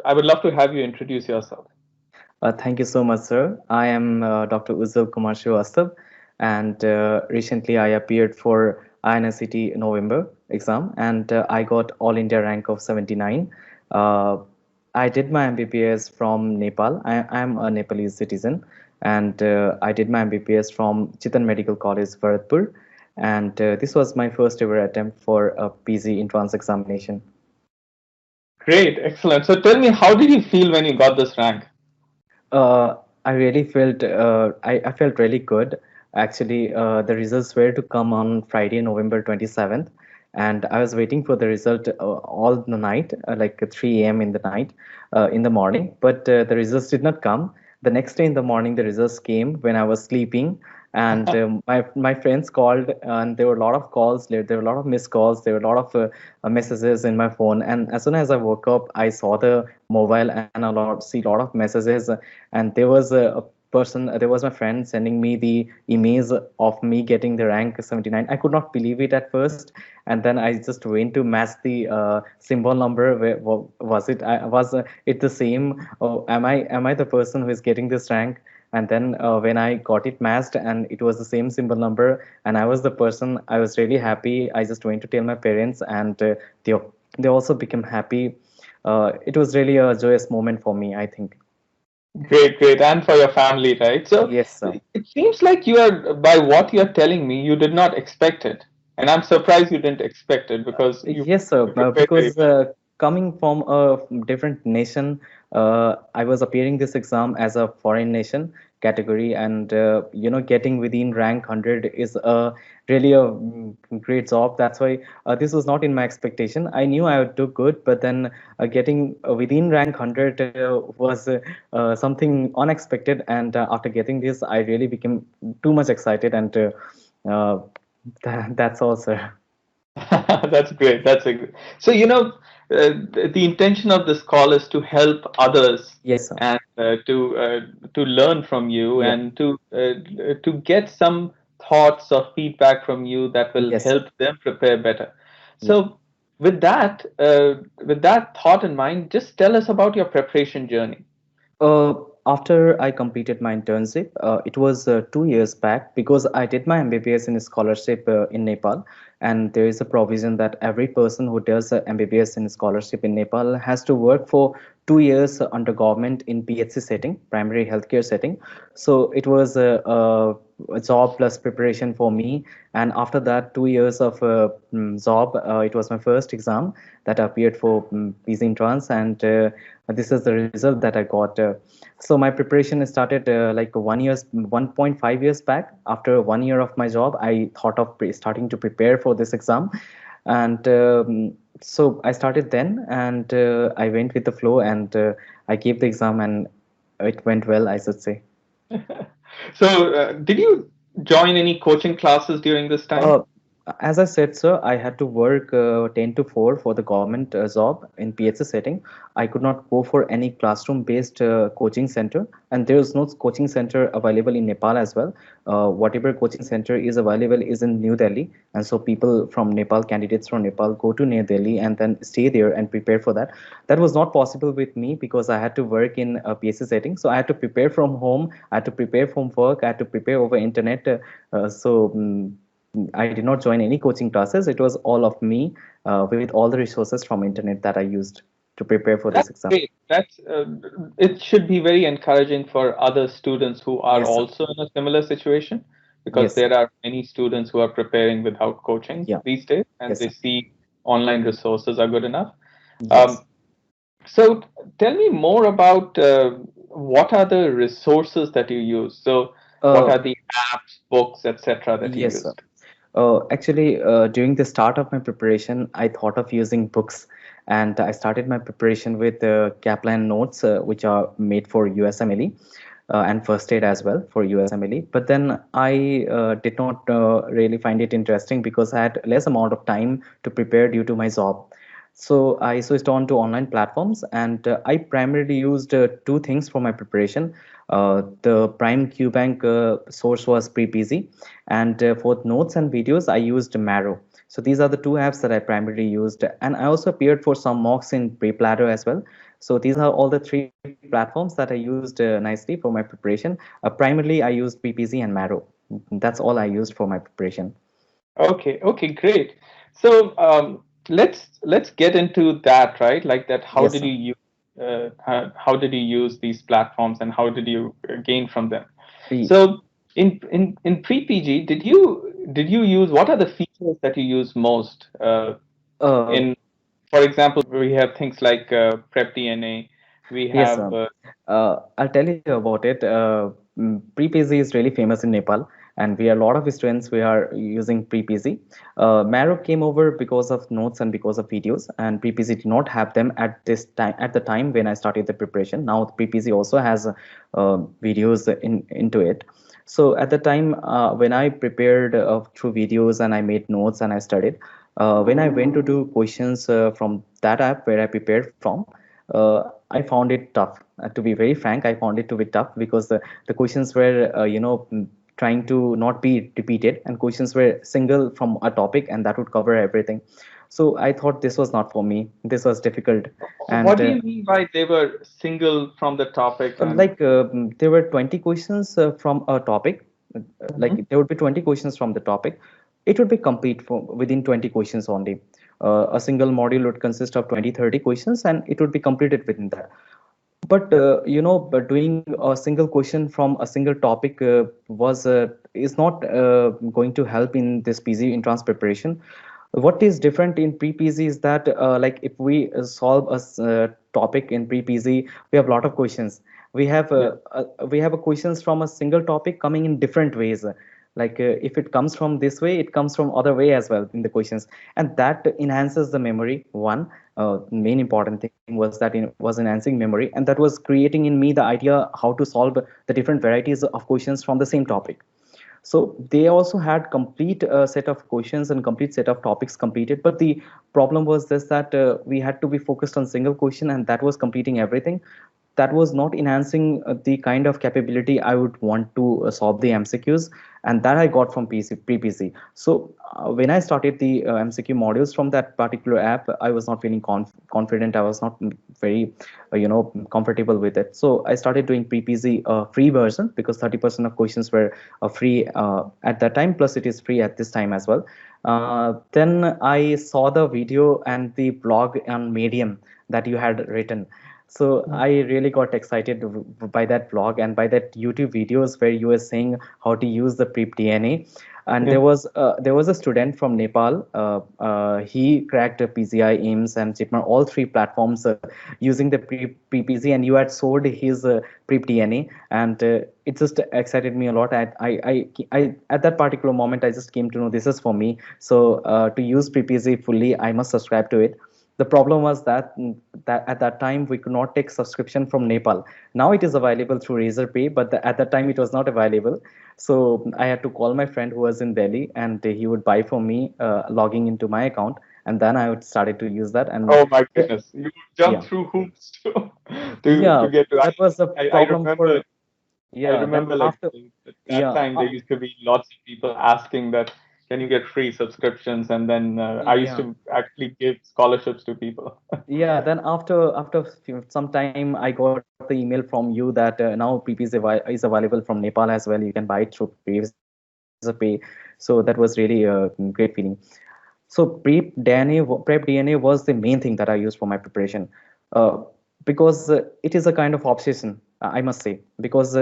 I would love to have you introduce yourself. Thank you so much, sir. I am Dr. Ujjawal Shriwastav, and recently I appeared for INICET November exam, and I got All India rank of 79. Uh, I did my MBBS from Nepal. I am a Nepalese citizen, and I did my MBBS from Chitan Medical College, Bharatpur, and this was my first ever attempt for a PG entrance examination. Great, excellent. So tell me, how did you feel when you got this rank? Uh, I really felt I felt really good. Actually, the results were to come on Friday, November 27th, and I was waiting for the result all the night, like 3 a.m. in the night, in the morning. But the results did not come. The next day in the morning, the results came when I was sleeping, and my friends called, and there were a lot of calls. There were a lot of missed calls. There were a lot of messages in my phone. And as soon as I woke up, I saw the mobile and see a lot of messages, and there was a person, there was my friend sending me the image of me getting the rank 79. I could not believe it at first, and then I just went to match the symbol number. Was it it the same? Oh, am I the person who is getting this rank? And then when I got it matched and it was the same symbol number and I was the person, I was really happy. I just went to tell my parents, and they they also became happy. It was really a joyous moment for me, I think. Great, great, and for your family, right? So Yes, sir. it seems like you are, by what you're telling me, you did not expect it, and I'm surprised you didn't expect it because Yes, sir. you prepared very Because coming from a different nation, I was appearing this exam as a foreign nation category, and getting within rank 100 is a really a great job. That's why this was not in my expectation. I knew I would do good, but then getting within rank 100 was something unexpected. And after getting this, I really became too much excited, and that's all, sir. well. That's great. So the intention of this call is to help others Yes, sir. and to learn from you Yeah. and to get some thoughts or feedback from you that will Yes, sir. help them prepare better. Yeah. So with that thought in mind, just tell us about your preparation journey. Uh, After I completed my internship, it was 2 years back, because I did my MBBS in a scholarship in Nepal, and there is a provision that every person who does MBBS in scholarship in Nepal has to work for 2 years under government in PHC setting, primary healthcare setting. So it was a job plus preparation for me, and after that 2 years of job, it was my first exam that appeared for PG entrance, and this is the result that I got. So my preparation started like 1.5 years back. After 1 year of my job, I thought of starting to prepare for this exam, and so I started then, and I went with the flow, and I gave the exam, and it went well, I should say. So did you join any coaching classes during this time? Uh, as I said, sir, I had to work 10 to 4 for the government job in PHC setting. I could not go for any classroom-based coaching center, and there is no coaching center available in Nepal as well. Whatever coaching center is available is in New Delhi, and so people from Nepal, candidates from Nepal, go to New Delhi and then stay there and prepare for that. That was not possible with me because I had to work in a PHC setting, so I had to prepare from home, I had to prepare from work, I had to prepare over internet. I did not join any coaching classes. It was all of me with all the resources from internet that I used to prepare for this That's exam. great. That's it should be very encouraging for other students who are Yes, sir. also in a similar situation because Yes, sir. there are many students who are preparing without coaching Yeah. these days and Yes, they sir. see online resources are good enough. Yes. Um, so tell me more about what are the resources that you use? So what Uh, are the apps, books, etc. that you yes, sir. used? Actually, during the start of my preparation, I thought of using books, and I started my preparation with Kaplan notes, which are made for USMLE, and first aid as well for USMLE. But then I did not really find it interesting because I had less amount of time to prepare due to my job. So I switched on to online platforms, and I primarily used two things for my preparation. The Prime QBank source was PrePZ, and for notes and videos, I used Marrow. So these are the two apps that I primarily used, and I also appeared for some mocks in PrePlatter as well. So these are all the three platforms that I used nicely for my preparation. Primarily, I used PPZ and Marrow. That's all I used for my preparation. Okay, okay, great. So let's get into that, right? Like that. How Yes, did sir. you use how did you use these platforms, and how did you gain from them? E- So in pre PG, did you use, what are the features that you use most Uh, in, for example, we have things like Prep DNA, we yes, have sir. I'll tell you about it. Pre-PZ is really famous in Nepal, and we are a lot of students we are using pre-PZ. Marrow came over because of notes and because of videos, and pre-PZ did not have them at this time. At the time when I started the preparation, now pre-PZ also has videos into it. So at the time when I prepared through videos and I made notes and I studied, when I went to do questions from that app where I prepared from, I found it tough. To be very frank, I found it to be tough because the questions were, trying to not be repeated, and questions were single from a topic, and that would cover everything. So I thought this was not for me. This was difficult, what and do you mean by they were single from the topic and like there were 20 questions from a topic. Mhm. Like there would be 20 questions from the topic. It would be complete for within 20 questions only. A single module would consist of 20-30 questions, and it would be completed within that. But but doing a single question from a single topic was is not going to help in this PG entrance preparation. What is different in pre-PG is that like if we solve a topic in pre-PG, we have a lot of questions. Yeah. We have a questions from a single topic coming in different ways. Like if it comes from this way, it comes from other way as well in the questions, and that enhances the memory. One main important thing was that it was enhancing memory, and that was creating in me the idea how to solve the different varieties of questions from the same topic. So they also had complete set of questions and complete set of topics completed, but the problem was this, that we had to be focused on single question, and that was completing everything. That was not enhancing the kind of capability I would want to solve the MCQs, and that I got from pre-PC. So when I started the MCQ modules from that particular app, I was not feeling confident. I was not very, comfortable with it. So I started doing pre-PC free version, because 30% of questions were free at that time. Plus, it is free at this time as well. Then I saw the video and the blog on Medium that you had written. So I really got excited by that blog and by that YouTube videos where you were saying how to use the Prep DNA. And Yeah. there was a student from Nepal. He cracked PCI, AIIMS, and JIPMER, all three platforms using the PPZ, and you had sold his Prep DNA, and it just excited me a lot. At that particular moment, I just came to know this is for me. So to use PPZ fully, I must subscribe to it. The problem was that at that time we could not take subscription from Nepal. Now it is available through Razorpay, but at that time it was not available. So I had to call my friend who was in Delhi, and he would buy for me, logging into my account, and then I would started to use that. And Oh my goodness, you jump yeah, through hoops to yeah, get to. that was the I problem remember. for, I yeah. Then remember like after, at that yeah, time there used to be lots of people asking that, can you get free subscriptions, and then I used yeah. to actually give scholarships to people. Yeah, then after some time, I got the email from you that now PP is available from Nepal as well. You can buy it through Razorpay. So that was really a great feeling. So Prep DNA was the main thing that I used for my preparation, uh, because it is a kind of obsession, I must say. Because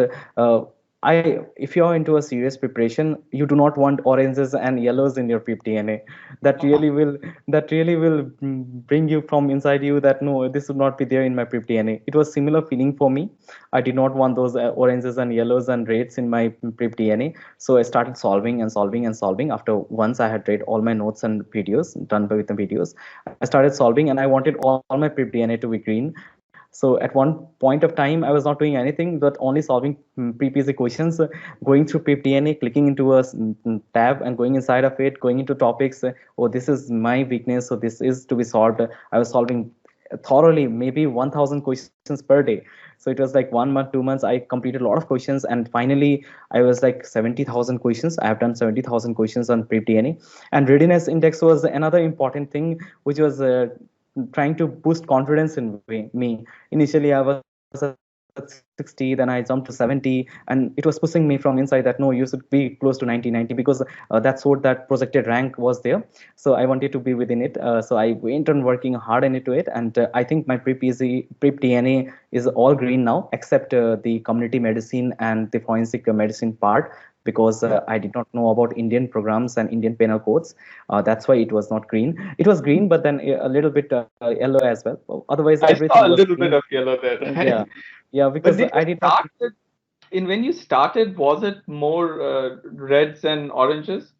if you're into a serious preparation, you do not want oranges and yellows in your Prep DNA. That really will bring you from inside you that no, this would not be there in my Prep DNA. It was similar feeling for me. I did not want those oranges and yellows and reds in my Prep DNA. So I started solving and solving and solving. After once I had read all my notes and videos done by with the videos, I started solving, and I wanted all my Prep DNA to be green. So at one point of time, I was not doing anything but only solving pre-PC questions, going through Prep DNA, clicking into a tab and going inside of it, going into topics. Oh, this is my weakness, so this is to be solved. I was solving thoroughly, maybe 1,000 questions per day. So it was like 1 month, 2 months, I completed a lot of questions, and finally I was like 70,000 questions. I have done 70,000 questions on Prep DNA. And readiness index was another important thing, which was trying to boost confidence in me. Initially, I was at 60, then I jumped to 70, and it was pushing me from inside that no, you should be close to 90, because that's what that projected rank was there. So I wanted to be within it. So I went on working hard into it, and I think my prep DNA is all green now, except the community medicine and the forensic medicine part, because I did not know about Indian programs and Indian penal codes. That's why it was not green. It was green, but then a little bit yellow as well. Otherwise, I everything saw a was little green. bit of yellow there, Yeah, right? yeah, But because did you I did not. start with, when you started, was it more reds and oranges?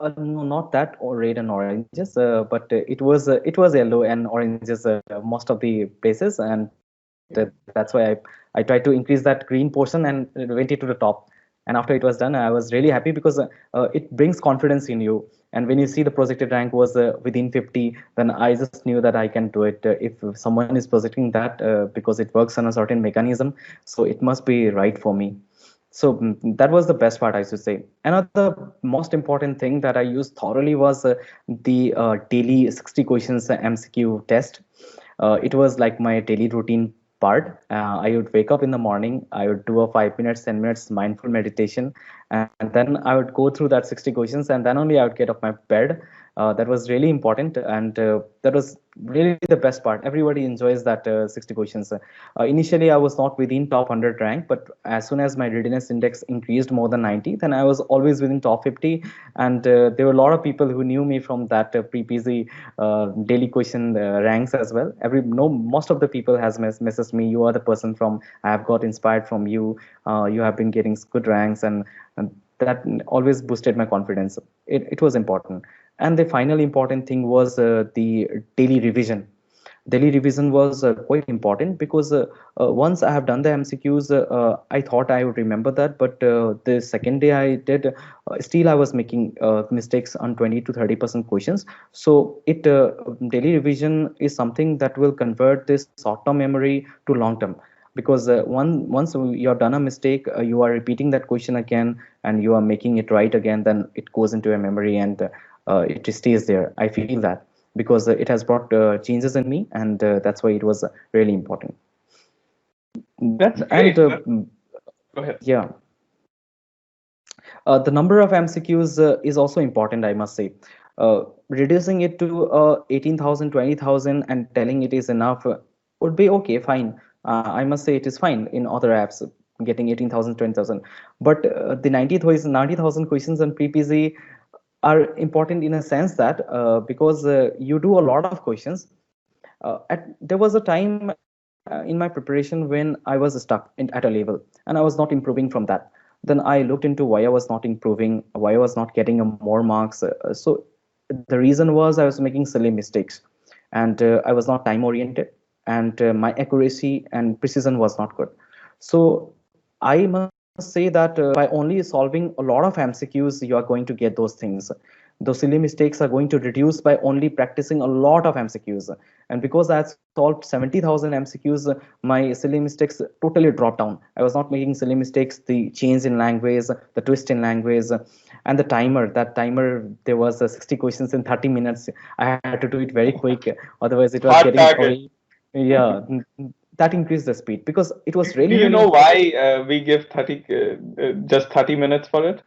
No, not that or red and oranges, but it was yellow and oranges most of the places, and that's why I tried to increase that green portion and went it to the top. And after it was done, I was really happy because it brings confidence in you. And when you see the projected rank was within 50, then I just knew that I can do it. If someone is projecting that, because it works on a certain mechanism, so it must be right for me. So that was the best part, I should say. Another most important thing that I used thoroughly was the daily 60 questions MCQ test. It was like my daily routine part. I would wake up in the morning, I would do a 5 minutes, 10 minutes mindful meditation, and then I would go through that 60 questions, and then only I would get off my bed. That was really important, and that was really the best part. Everybody enjoys that 60 questions. Initially, I was not within top 100 rank, but as soon as my readiness index increased more than 90, then I was always within top 50. And there were a lot of people who knew me from that pre-PZ daily question ranks as well. Every no Most of the people has messaged me, you are the person from, I have got inspired from you. You have been getting good ranks, and that always boosted my confidence. It was important. And the final important thing was the daily revision. Daily revision was quite important, because once I have done the MCQs, I thought I would remember that, but the second day I did, still I was making mistakes on 20 to 30% questions. So it daily revision is something that will convert this short-term memory to long-term, because once you have done a mistake, you are repeating that question again, and you are making it right again, then it goes into your memory, and it stays there. I feel that, because it has brought changes in me, and that's why it was really important. That's And great. Go ahead. yeah, the number of MCQs is also important, I must say. Reducing it to 18,000, 20,000, and telling it is enough would be okay, fine. I must say it is fine in other apps, getting 18,000, 20,000. But the 90,000 questions on PPZ are important in a sense that because you do a lot of questions. There was a time in my preparation when I was stuck at a level, and I was not improving from that. Then I looked into why I was not improving, why I was not getting more marks. So the reason was I was making silly mistakes, and I was not time oriented, and my accuracy and precision was not good. So I must say that by only solving a lot of MCQs, you are going to get those things. Those silly mistakes are going to reduce by only practicing a lot of MCQs. And because I had solved 70,000 MCQs, my silly mistakes totally dropped down. I was not making silly mistakes, the change in language, the twist in language, and the timer. That timer, there was 60 questions in 30 minutes. I had to do it very quick, otherwise it was Hard getting target. away. Yeah, that increased the speed, because it was Do really, you really know important. why we give 30, just 30 minutes for it?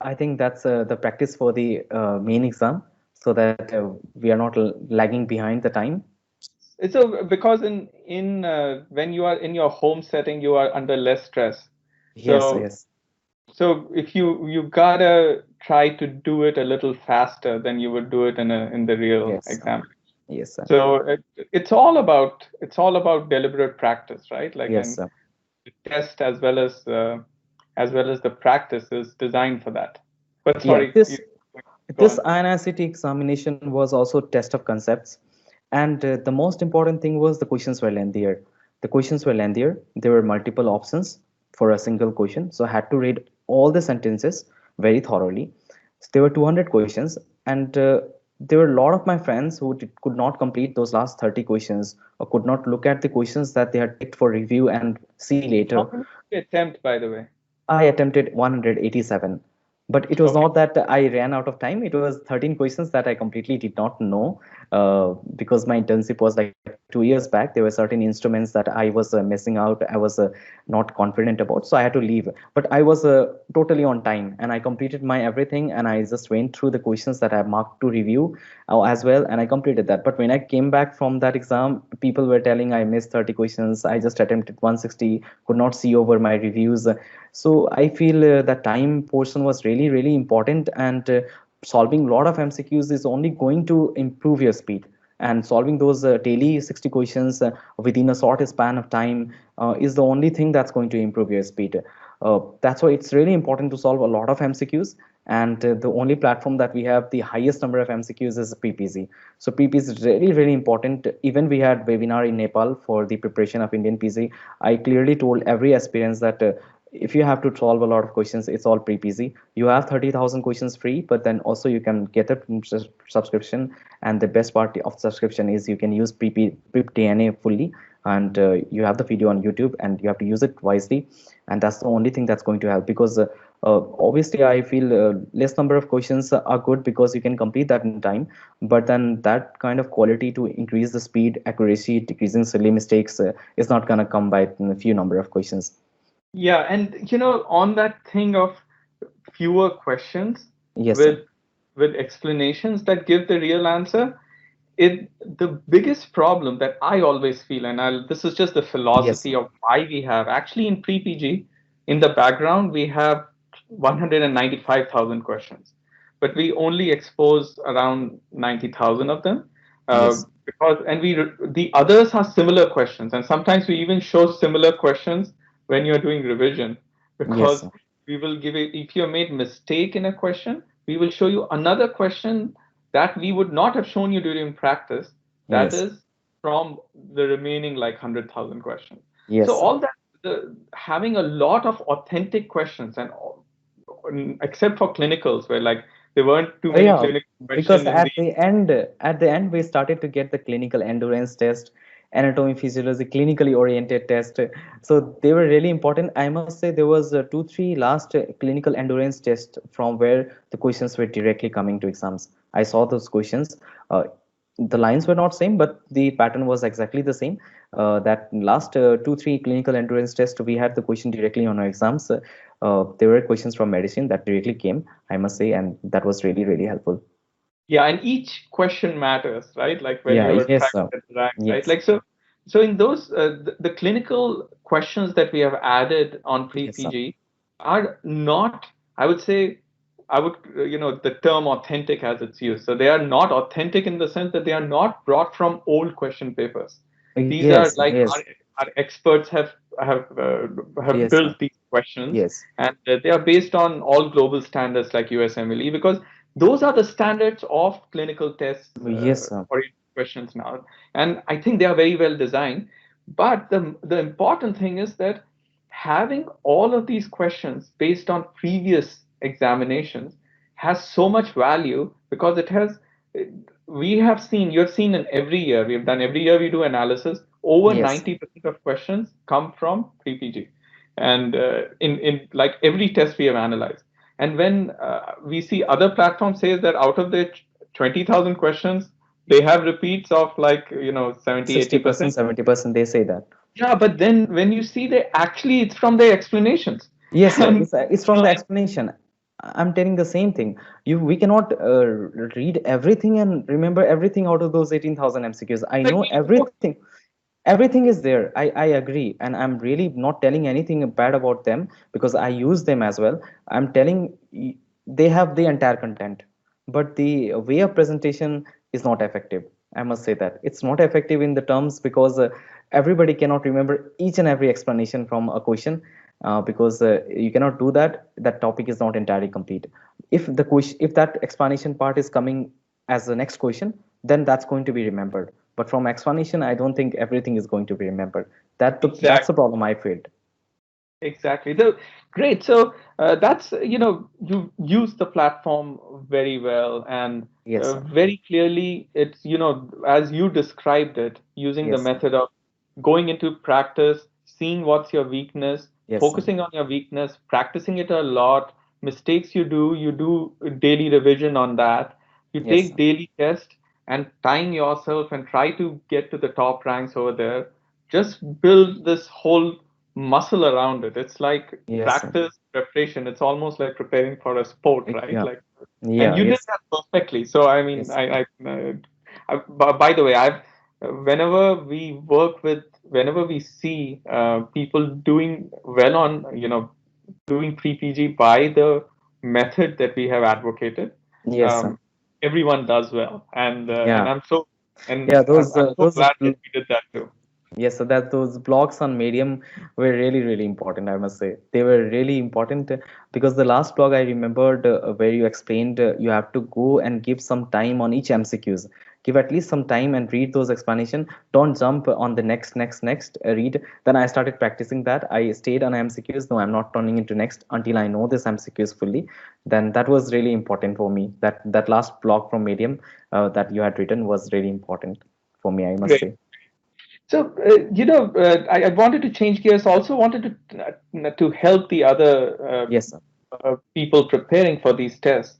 I think that's the practice for the main exam, so that we are not lagging behind the time. It's a because in when you are in your home setting, you are under less stress. Yes, So yes, so if you gotta try to do it a little faster than you would do it in the real yes, exam. yes, sir. So it's all about deliberate practice, right? Like, Yes, and sir. the test as well as the practice is designed for that. But Yeah, sorry, you go this on. INICET examination was also test of concepts, and the most important thing was the questions were lengthier. The questions were lengthier. There were multiple options for a single question, so I had to read all the sentences very thoroughly. So there were 200 questions, and there were a lot of my friends who could not complete those last 30 questions, or could not look at the questions that they had picked for review and see How later. many did you attempt, by the way? I attempted 187. But it was Okay. not that I ran out of time. It was 13 questions that I completely did not know, because my internship was like 2 years back. There were certain instruments that I was missing out. I was not confident about, so I had to leave. But I was totally on time, and I completed my everything, and I just went through the questions that I marked to review as well, and I completed that. But when I came back from that exam, people were telling I missed 30 questions. I just attempted 160, could not see over my reviews. So I feel the time portion was really, really important, and solving a lot of MCQs is only going to improve your speed. And solving those daily 60 questions within a short span of time is the only thing that's going to improve your speed. That's why it's really important to solve a lot of MCQs. And the only platform that we have the highest number of MCQs is PPG. So PPG is really, really important. Even we had webinar in Nepal for the preparation of Indian PG. I clearly told every aspirant that if you have to solve a lot of questions, it's all pre-PG. You have 30,000 questions free, but then also you can get a subscription. And the best part of subscription is you can use Prep DNA fully, and you have the video on YouTube, and you have to use it wisely. And that's the only thing that's going to help, because obviously I feel less number of questions are good because you can complete that in time, but then that kind of quality to increase the speed, accuracy, decreasing silly mistakes is not going to come by a few number of questions. Yeah, and on that thing of fewer questions Yes, sir. with explanations that give the real answer, the biggest problem that I always feel, and this is just the Yes, philosophy sir. of why we have actually in pre-PG, in the background we have 195,000 questions, but we only expose around 90,000 of them, Yes, because the others are similar questions, and sometimes we even show similar questions when you're doing revision, yes, because sir. we will give it, if you made mistake in a question, we will show you another question that we would not have shown you during practice, that Yes, is from the remaining like 100,000 questions. So yes, sir. all that, having a lot of authentic questions, and except for clinicals where like there weren't too many Yeah, clinical because questions in the. at the end, we started to get the clinical endurance test, anatomy, physiology, clinically oriented test. So they were really important. I must say there was two, three last clinical endurance test from where the questions were directly coming to exams. I saw those questions. The lines were not same, but the pattern was exactly the same. That last two, three clinical endurance test, we had the question directly on our exams. There were questions from medicine that directly came, I must say, and that was really, really helpful. Yeah, and each question matters, right? Like when Yeah, you're yes, trying sir. to get the rank, right? Yes, Like so in those the clinical questions that we have added on yes, sir. pre-PG are not, I would say, I would the term authentic as it's used. So they are not authentic in the sense that they are not brought from old question papers. These are Yes, like yes, our experts have have yes, sir. built these questions, Yes, and they are based on all global standards like USMLE, because those are the standards of clinical tests yes, sir. or questions now, and I think they are very well designed. But the important thing is that having all of these questions based on previous examinations has so much value, because it has, we have seen, you have seen in every year we have done, every year we do analysis, over Yes, 90% of questions come from pre-PG, and in like every test we have analyzed. And when we see other platforms says that out of the 20,000 questions, they have repeats of like 70, 60%, 80%. 70%, they say that. Yeah, but then when you see, they actually, it's from their explanations. Yes, sir. And It's from the explanation. I'm telling the same thing. We cannot read everything and remember everything out of those 18,000 MCQs. I like know everything. Everything is there. I agree, and I'm really not telling anything bad about them because I use them as well. I'm telling they have the entire content, but the way of presentation is not effective. I must say that it's not effective in the terms because everybody cannot remember each and every explanation from a question, because you cannot do that. That topic is not entirely complete. If the question, if that explanation part is coming as the next question, then that's going to be remembered. But from explanation, I don't think everything is going to be remembered. That's the exactly. problem I felt. Exactly. Great. So that's, you use the platform very well, and Yes, sir. very clearly it's, as you described it, using the Yes, sir. method of going into practice, seeing what's your weakness, Yes, sir. focusing on your weakness, practicing it a lot, mistakes you do daily revision on that. You Yes, take sir. daily test and time yourself and try to get to the top ranks over there. Just build this whole muscle around it. It's like Yes, sir. practice, preparation. It's almost like preparing for a sport, right? Yeah, Like, and yeah, you did yes, that perfectly. So I mean, yes, by the way, I've whenever we work with, whenever we see people doing well on, doing pre-PG by the method that we have advocated, yes, sir. um, everyone does well, and Yeah, I'm so and yeah. I'm so glad that we did that too. Yes, so that those blogs on Medium were really, really important, I must say. They were really important because the last blog I remembered where you explained you have to go and give some time on each MCQs. Give at least some time and read those explanation. Don't jump on the next read. Then I started practicing that. I stayed on MCQs. No, I'm not turning into next until I know this MCQs fully. Then that was really important for me. That last blog from Medium that you had written was really important for me, I must Great. say. So, I wanted to change gears. Also, wanted to help the other Yes, sir. people preparing for these tests.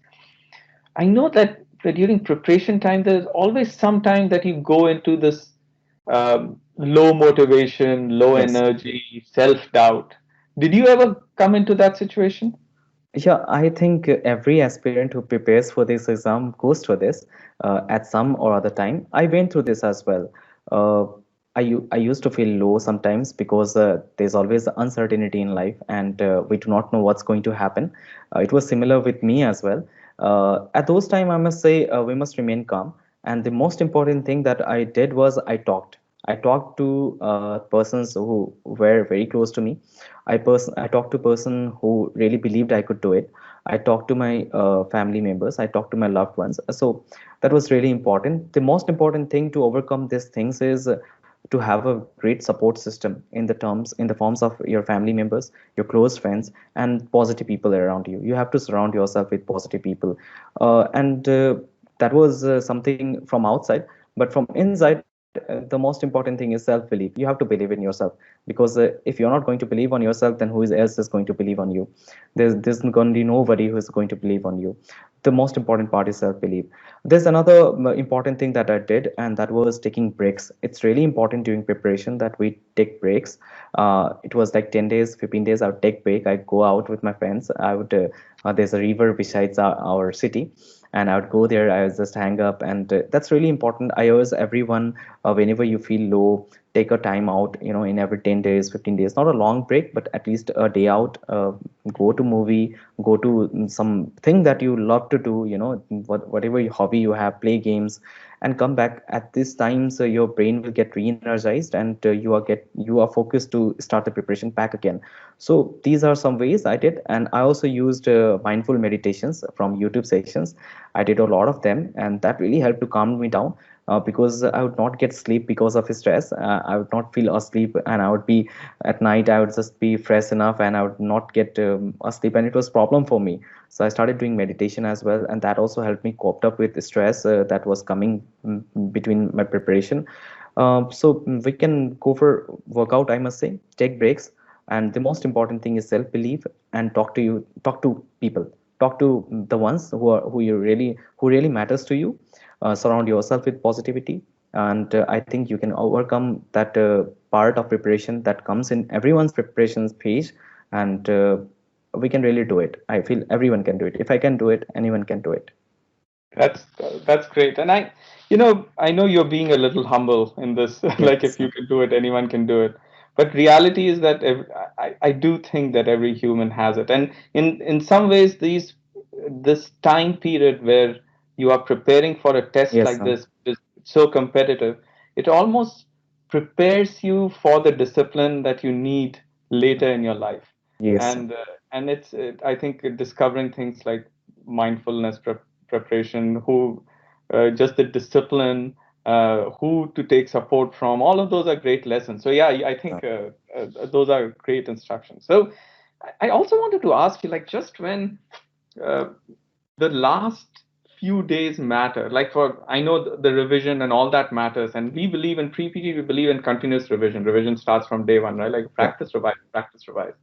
I know that during preparation time, there's always some time that you go into this low motivation, low Yes. energy, self doubt. Did you ever come into that situation? Yeah, I think every aspirant who prepares for this exam goes through this at some or other time. I went through this as well. Uh, I used to feel low sometimes because there's always uncertainty in life and we do not know what's going to happen. It was similar with me as well. At those time, I must say we must remain calm. And the most important thing that I did was I talked. I talked to persons who were very close to me. I talked to person who really believed I could do it. I talked to my family members. I talked to my loved ones. So that was really important. The most important thing to overcome these things is to have a great support system in the forms of your family members, your close friends, and positive people around you. You have to surround yourself with positive people, and that was something from outside. But from inside, the most important thing is self-belief. You have to believe in yourself because if you're not going to believe on yourself, then else is going to believe on you? There's going to be nobody who is going to believe on you. The most important part is self-belief. There's another important thing that I did, and that was taking breaks. It's really important during preparation that we take breaks. It was like 10 days, 15 days. I would take break. I'd go out with my friends. There's a river besides our city, and I would go there. I would just hang up, and that's really important. I urge everyone, whenever you feel low, take a time out. In every 10 days, 15 days, not a long break, but at least a day out. Go to movie, go to something that you love to do. Whatever hobby you have, play games, and come back at this time. So your brain will get re-energized, and you are focused to start the preparation back again. So these are some ways I did, and I also used mindful meditations from YouTube sessions. I did a lot of them, and that really helped to calm me down. Because I would not get sleep because of stress. I would not feel asleep, and I would be at night. I would just be fresh enough, and I would not get asleep, and it was problem for me. So I started doing meditation as well, and that also helped me cope up with the stress that was coming between my preparation. So we can go for workout, I must say, take breaks, and the most important thing is self-belief, and talk to people, talk to the ones who really matters to you. Surround yourself with positivity, and I think you can overcome that part of preparation that comes in everyone's preparations page, and we can really do it. I feel everyone can do it. If I can do it, anyone can do it. That's that's great. And I know you're being a little humble in this. Like, Yes, if you can do it, anyone can do it. But reality is that I do think that every human has it. And in some ways, this time period where you are preparing for a test yes, like this is so competitive, it almost prepares you for the discipline that you need later in your life. yes, And I think discovering things like mindfulness preparation, who just the discipline, who to take support from. All of those are great lessons. So yeah, I think those are great instructions. So I also wanted to ask you, like, just when uh, the last few days matter, like, for I know the revision and all that matters, and we believe in pre-PG, we believe in continuous revision. Revision starts from day one, right? Like, yeah, practice, revise, practice, revise.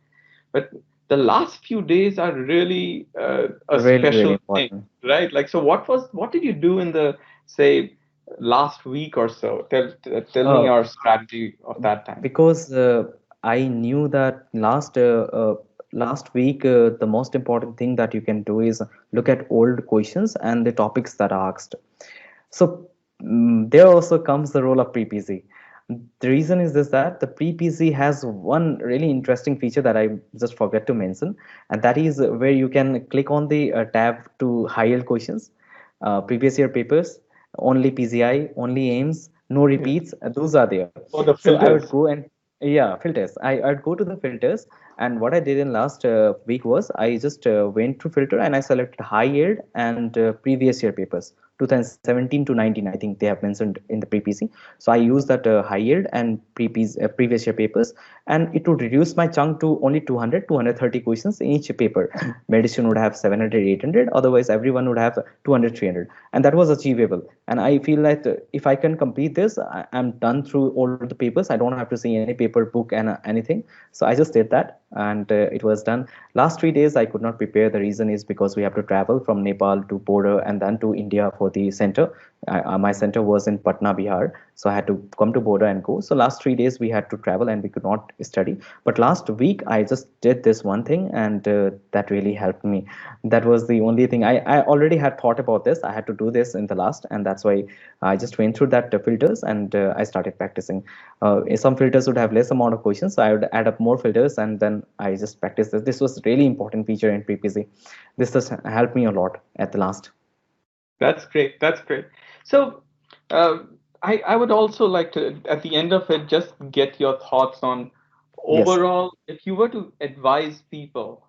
But the last few days are really a Really, really special thing, important. right? Like, so what did you do in the, say, last week or so? Tell me Uh, your strategy of that time. because I knew that last week the most important thing that you can do is look at old questions and the topics that are asked. So there also comes the role of pre-PC. The reason is this, that the pre-PC has one really interesting feature that I just forgot to mention, and that is where you can click on the tab to high-yield questions, previous year papers, only PGI, only AIMS, no Yeah. repeats. Those are there. Oh, the So I would filters. go and yeah, filters. I'd go to the filters, and what I did in last week was I just went to filter and I selected high yield and previous year papers, 2017 to 19. I think they have mentioned in the pre-PC. So I used that high yield and previous year papers, and it would reduce my chunk to only 200, 230 questions in each paper. Medicine would have 700, 800. Otherwise, everyone would have 200, 300, and that was achievable. And I feel like if I can complete this, I'm done through all the papers. I don't have to see any paper, book, and anything. So I just did that, and it was done. Last 3 days I could not prepare. The reason is because we have to travel from Nepal to border and then to India for the center. My center was in Patna, Bihar, so I had to come to border and go. So last 3 days we had to travel and we could not study. But last week I just did this one thing, and that really helped me. That was the only thing. I already had thought about this. I had to do this in the last, and that's why I just went through that filters, and I started practicing. Some filters would have less amount of questions, so I would add up more filters, and then I just practiced this. This was really important feature in PPC. This just helped me a lot at the last. That's great. That's great. So, uh, I would also like to, at the end of it, just get your thoughts on Yes, overall, if you were to advise people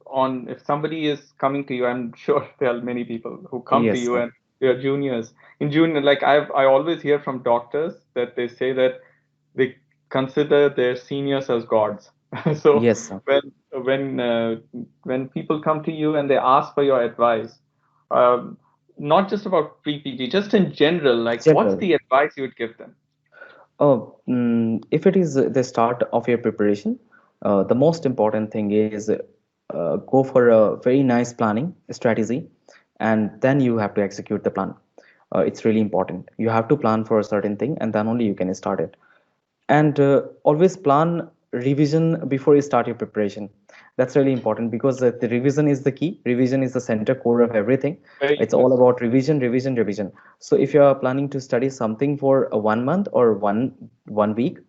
on, if somebody is coming to you, I'm sure there are many people who come to yes, you and they're juniors. In junior, like I always hear from doctors that they say that they consider their seniors as gods. So yes. when uh, when people come to you and they ask for your advice, um, not just about pre-PG, just in general, like what's General. the advice you would give them? Oh, if it is the start of your preparation, the most important thing is go for a very nice planning strategy, and then you have to execute the plan. It's really important. You have to plan for a certain thing, and then only you can start it. And always plan revision before you start your preparation. That's really important, because the revision is the key. Revision is the center core of everything. Very It's all yes. about revision, revision, revision. So if you are planning to study something for a 1 month or one week,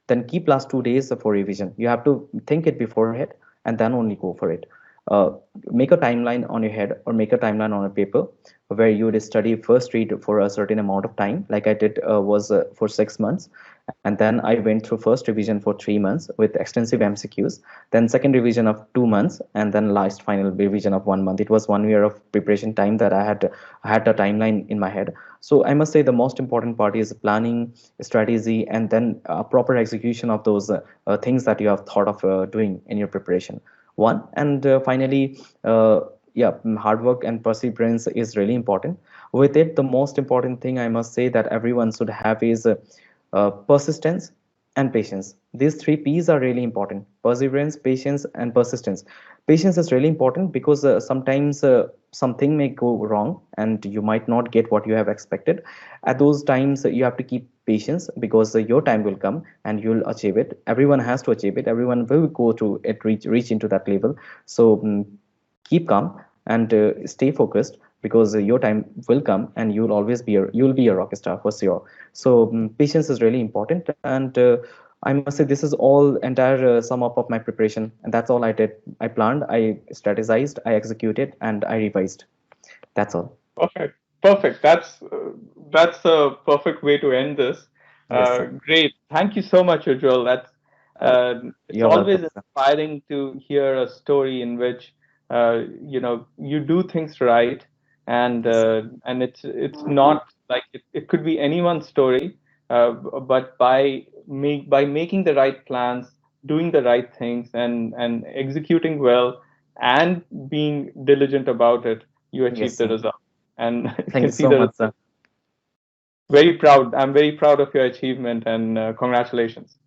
then keep last 2 days for revision. You have to think it beforehand and then only go for it. uh, Make a timeline on your head, or make a timeline on a paper, where you would study first read for a certain amount of time, like I did was for 6 months, and then I went through first revision for 3 months with extensive MCQs, then second revision of 2 months, and then last final revision of 1 month. It was 1 year of preparation time that I had a timeline in my head. So I must say the most important part is planning, strategy, and then proper execution of those things that you have thought of doing in your preparation. One, and finally, yeah, hard work and perseverance is really important. With it, the most important thing I must say that everyone should have is persistence and patience. These three P's are really important: perseverance, patience, and persistence. Patience is really important because sometimes something may go wrong and you might not get what you have expected. At those times, you have to keep patience, because your time will come and you'll achieve it. Everyone has to achieve it. Everyone will go to it, reach into that level. So keep calm and stay focused, because your time will come and you'll be a rock star for sure. So patience is really important, and I must say this is all entire sum up of my preparation, and that's all I did. I planned, I strategized, I executed, and I revised. That's all. Perfect. Perfect. That's a perfect way to end this. Yes, sir. Great. Thank you so much, Ujjwal. Uh, It's you're welcome, always sir. inspiring to hear a story in which you do things right, Yes, sir. and it's not like it could be anyone's story, but by making the right plans, doing the right things, and executing well, and being diligent about it, you Yes, achieve the sir. result, and you Thank you can see so the much, result. sir. Very proud. I'm very proud of your achievement, and congratulations.